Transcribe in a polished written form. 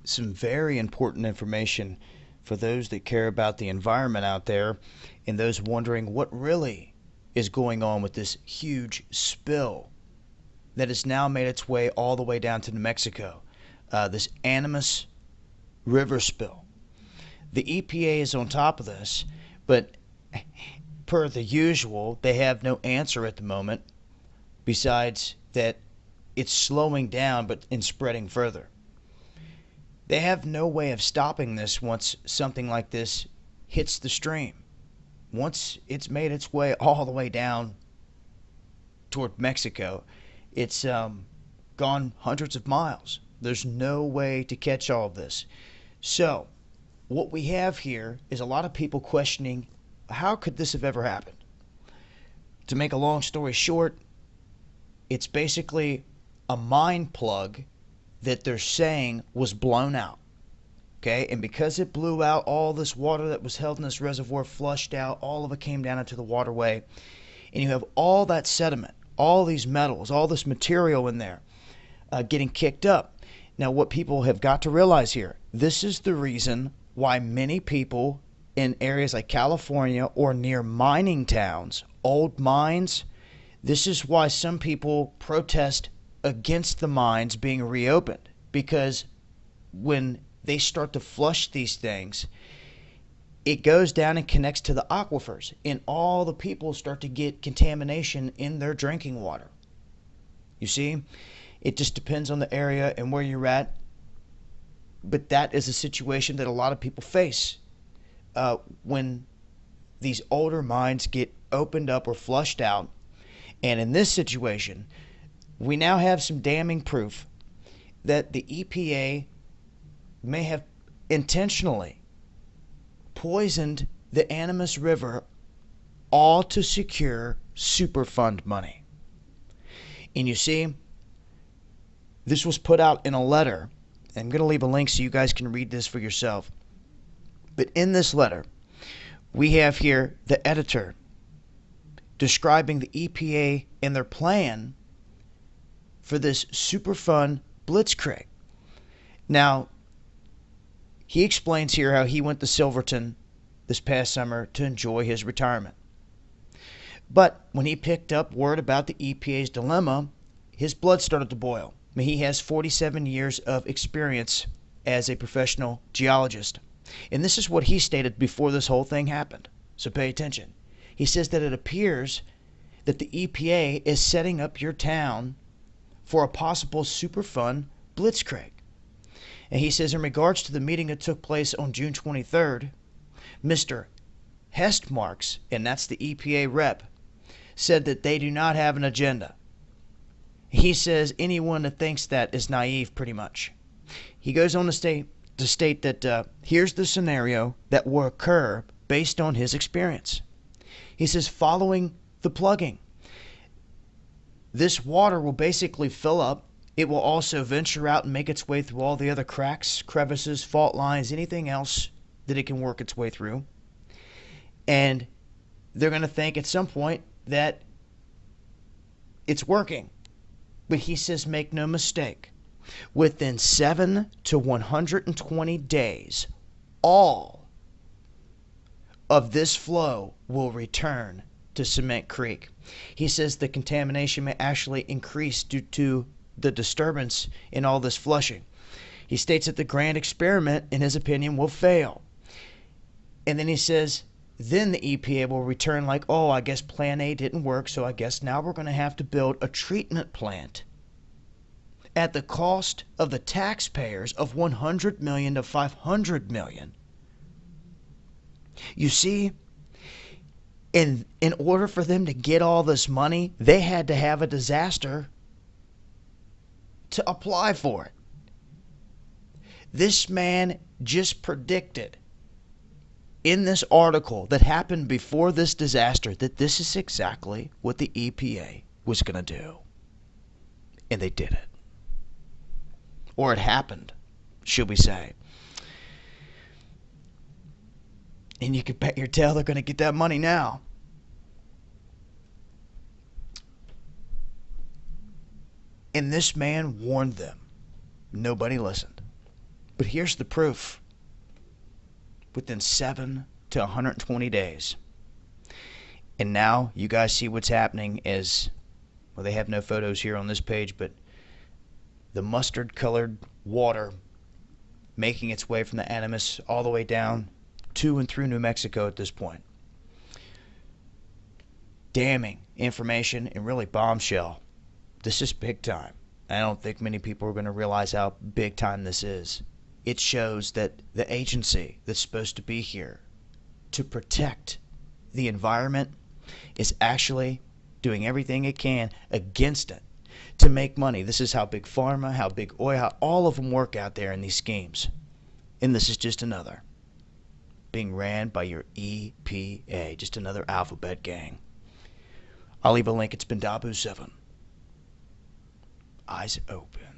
some very important information for those that care about the environment out there and those wondering what really is going on with this huge spill that has now made its way all the way down to New Mexico. This Animas river spill. The EPA is on top of this, but per the usual, they have no answer at the moment besides that it's slowing down but in spreading further. They have no way of stopping this once something like this hits the stream. Once it's made its way all the way down toward Mexico, it's gone hundreds of miles. There's no way to catch all of this. So, what we have here is a lot of people questioning, how could this have ever happened? To make a long story short, it's basically a mine plug that they're saying was blown out. Okay, and because it blew out, all this water that was held in this reservoir flushed out, all of it came down into the waterway, and you have all that sediment, all these metals, all this material in there getting kicked up. Now, what people have got to realize here, this is the reason why many people in areas like California or near mining towns, old mines, this is why some people protest against the mines being reopened, because when they start to flush these things, it goes down and connects to the aquifers, and all the people start to get contamination in their drinking water. You see, it just depends on the area and where you're at, but that is a situation that a lot of people face when these older mines get opened up or flushed out. And in this situation, we now have some damning proof that the EPA may have intentionally poisoned the Animas River, all to secure SuperFund money. And you see, this was put out in a letter. I'm going to leave a link so you guys can read this for yourself. But in this letter, we have here the editor describing the EPA and their plan for this SuperFund blitzkrieg. Now, he explains here how he went to Silverton this past summer to enjoy his retirement. But when he picked up word about the EPA's dilemma, his blood started to boil. I mean, he has 47 years of experience as a professional geologist. And this is what he stated before this whole thing happened. So pay attention. He says that it appears that the EPA is setting up your town for a possible SuperFund blitzkrieg. And he says in regards to the meeting that took place on June 23rd, Mr. Hestmarks, and that's the EPA rep, said that they do not have an agenda. He says anyone that thinks that is naive, pretty much. He goes on to state that here's the scenario that will occur based on his experience. He says following the plugging, this water will basically fill up. It will also venture out and make its way through all the other cracks, crevices, fault lines, anything else that it can work its way through. And they're going to think at some point that it's working. But he says make no mistake, within 7 to 120 days, all of this flow will return to Cement Creek. He says the contamination may actually increase due to the disturbance in all this flushing. He states that the grand experiment, in his opinion, will fail. And then he says, then the EPA will return like, oh, I guess plan A didn't work, so I guess now we're going to have to build a treatment plant at the cost of the taxpayers of $100 million to $500 million. You see, in order for them to get all this money, they had to have a disaster to apply for it. This man just predicted in this article that happened before this disaster that this is exactly what the EPA was going to do. And they did it. Or it happened, should we say. And you can bet your tail they're going to get that money now. And this man warned them. Nobody listened. But here's the proof. Within 7 to 120 days. And now you guys see what's happening is, well, they have no photos here on this page, but the mustard-colored water making its way from the Animas all the way down to and through New Mexico at this point. Damning information and really bombshell. This is big time. I don't think many people are going to realize how big time this is. It shows that the agency that's supposed to be here to protect the environment is actually doing everything it can against it to make money. This is how big pharma, how big oil, how all of them work out there in these schemes. And this is just another being ran by your EPA, just another alphabet gang. I'll leave a link. It's been Dabu7. Eyes open.